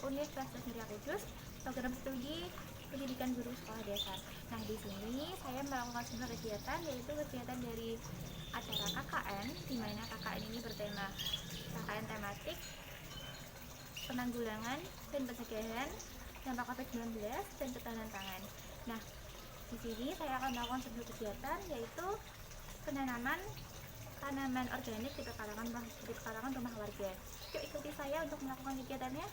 Universitas Negeri Kudus, program studi pendidikan guru sekolah dasar. Nah, di sini saya melakukan sebuah kegiatan, yaitu kegiatan dari acara KKN, di mana KKN ini bertema KKN tematik penanggulangan dan pencegahan dampak COVID-19 dan ketahanan pangan. Nah, di sini saya akan melakukan sebuah kegiatan, yaitu penanaman tanaman organik di pekarangan rumah warga. Yuk ikuti saya untuk melakukan kegiatannya.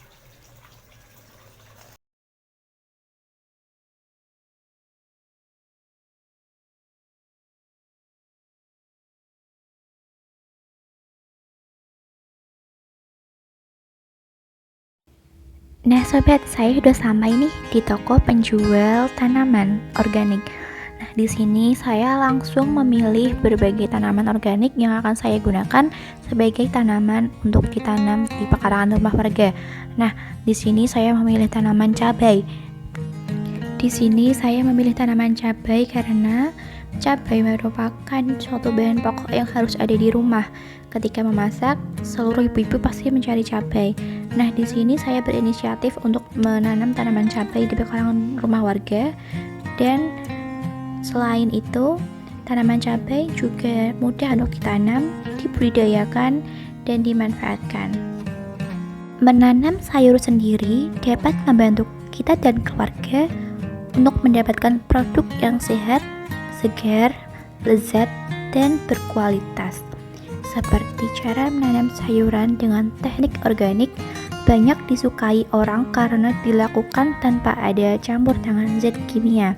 Nah sobat, saya sudah sampai nih di toko penjual tanaman organik. Nah, di sini saya langsung memilih berbagai tanaman organik yang akan saya gunakan sebagai tanaman untuk ditanam di pekarangan rumah warga. Nah, di sini saya memilih tanaman cabai. Karena cabai merupakan suatu bahan pokok yang harus ada di rumah. Ketika memasak, seluruh ibu-ibu pasti mencari cabai. Nah, di sini saya berinisiatif untuk menanam tanaman cabai di pekarangan rumah warga. Dan selain itu, tanaman cabai juga mudah untuk ditanam, dibudidayakan, dan dimanfaatkan. Menanam sayur sendiri dapat membantu kita dan keluarga untuk mendapatkan produk yang sehat, segar, lezat, dan berkualitas. Seperti cara menanam sayuran dengan teknik organik banyak disukai orang karena dilakukan tanpa ada campur tangan zat kimia.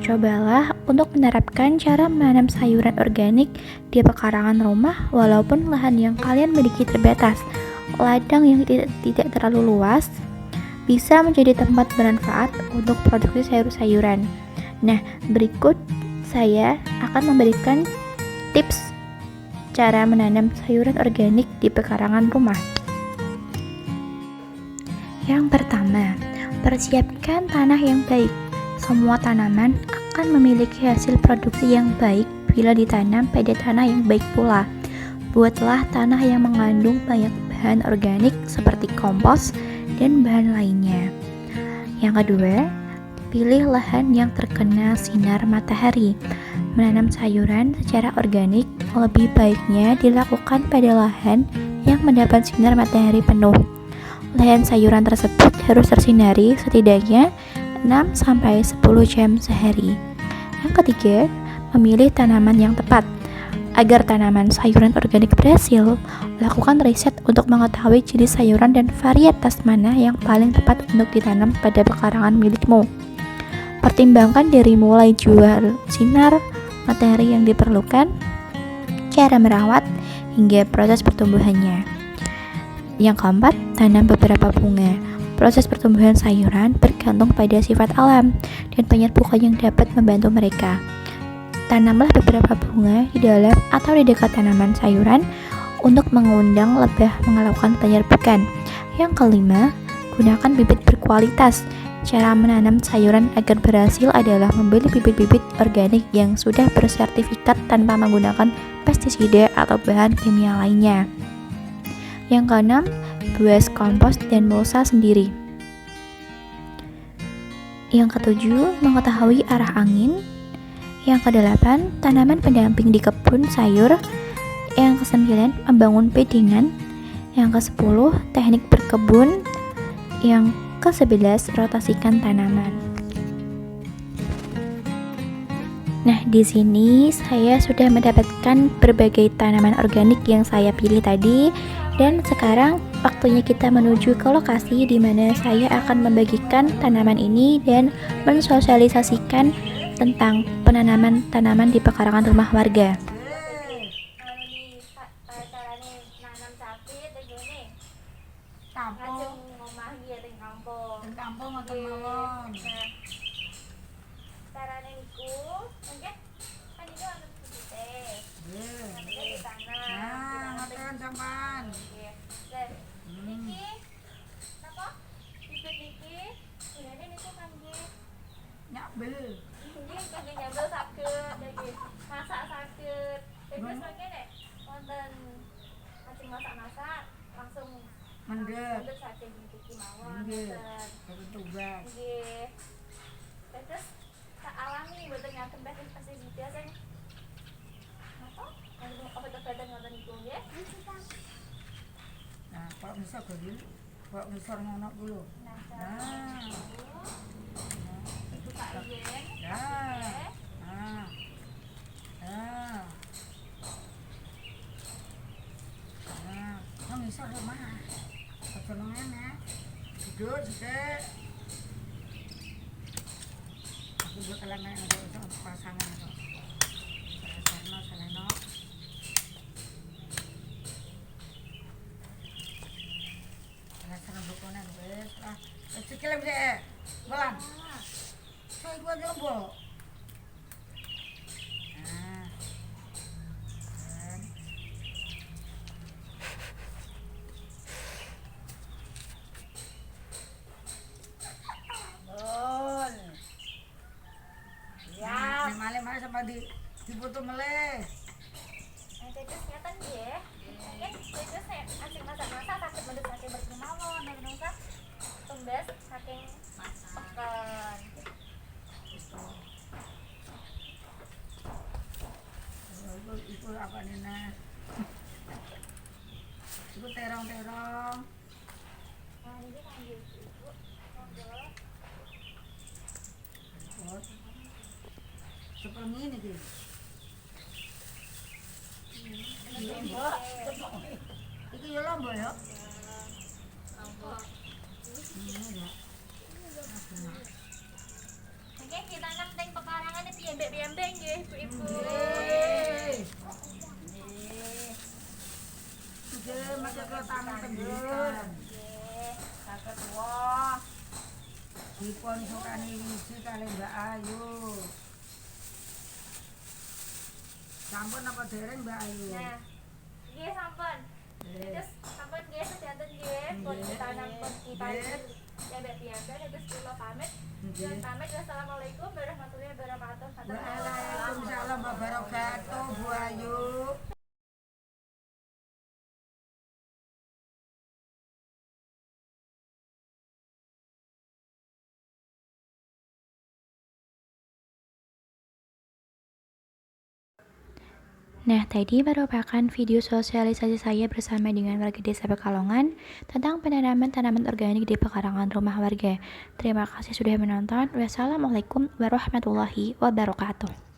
Cobalah untuk menerapkan cara menanam sayuran organik di pekarangan rumah walaupun lahan yang kalian miliki terbatas. Ladang yang tidak terlalu luas bisa menjadi tempat bermanfaat untuk produksi sayur-sayuran. Nah, berikut saya akan memberikan tips cara menanam sayuran organik di pekarangan rumah. Yang pertama, persiapkan tanah yang baik. Semua tanaman akan memiliki hasil produksi yang baik bila ditanam pada tanah yang baik pula. Buatlah tanah yang mengandung banyak bahan organik seperti kompos dan bahan lainnya. Yang kedua, pilih lahan yang terkena sinar matahari. Menanam sayuran secara organik lebih baiknya dilakukan pada lahan yang mendapat sinar matahari penuh. Lahan sayuran tersebut harus tersinari setidaknya 6-10 jam sehari. Yang ketiga, memilih tanaman yang tepat. Agar tanaman sayuran organik berhasil, lakukan riset untuk mengetahui jenis sayuran dan varietas mana yang paling tepat untuk ditanam pada pekarangan milikmu. Pertimbangkan dari mulai jumlah sinar matahari yang diperlukan, cara merawat, hingga proses pertumbuhannya. Yang keempat, tanam beberapa bunga. Proses pertumbuhan sayuran bergantung pada sifat alam dan penyerbukan yang dapat membantu mereka. Tanamlah beberapa bunga di dalam atau di dekat tanaman sayuran untuk mengundang lebah melakukan penyerbukan. Yang kelima, gunakan bibit berkualitas. Cara menanam sayuran agar berhasil adalah membeli bibit-bibit organik yang sudah bersertifikat tanpa menggunakan pestisida atau bahan kimia lainnya. Yang keenam, buat kompos dan mulsa sendiri. Yang ketujuh, mengetahui arah angin. Yang kedelapan, tanaman pendamping di kebun sayur. Yang kesembilan, membangun bedengan. Yang kesepuluh, teknik berkebun. Yang ke-11, rotasikan tanaman. Nah, di sini saya sudah mendapatkan berbagai tanaman organik yang saya pilih tadi. Dan sekarang waktunya kita menuju ke lokasi di mana saya akan membagikan tanaman ini dan mensosialisasikan tentang penanaman tanaman di pekarangan rumah warga. Nyambel sakit, masak sakit. Terus makanya wonten masak langsung mendhet saking iki mawon. Nggih. ngoten. Boten tumbas. Nggih. Terus tak alami mboten ngaten pestisida sing napa? Obat-obatan ngoten niku nggih. Nah, kok ngisor gil. Kok ngisor ngono ku lho. Nah, Nah. itu Pak Yen. Nah. Nah. Nah. Nah, kok ngisor lho, Mas. Aja ngene. Duduk sithik. Aku buat alamat untuk pasangan kok. Seleno. Alasan bukonan wis lah. Sikile sik. Bolan. Saya gua jombo. Nah. Bon. Ya. Male sama difoto meleh. Terus ngeten nggih. Mungkin terus asing masak-masak saged mendhet saking mriki mawon nek nungsa tumbas saking peken. Itu apa Nina? Itu terong-terong. Nah, ini kangge Ibu. Monggo. Seperti ini gitu. Iki yo lomba ya. Monggo. Ini ya. Mungkin kita nang teng pekarangan iki piyambak-piyambak nggih, Ibu-ibu. Nggih, maca tamu tembus. Nggih, saged wah. Dipun sukani wiji kali Mbak Ayu. Sampun apa dereng Mbak Ayu? Nah, nggih sampun. Terus sampun nggih sedanten nggih, pun ditanam pun dipanen piyambak-piyambak terus kula pamit. Dan pamit wassalamualaikum warahmatullahi wabarakatuh. Waalaikumsalam warahmatullahi wabarakatuh Bu Ayu. Nah, tadi merupakan video sosialisasi saya bersama dengan warga desa Pekalongan tentang penanaman tanaman organik di pekarangan rumah warga. Terima kasih sudah menonton. Wassalamualaikum warahmatullahi wabarakatuh.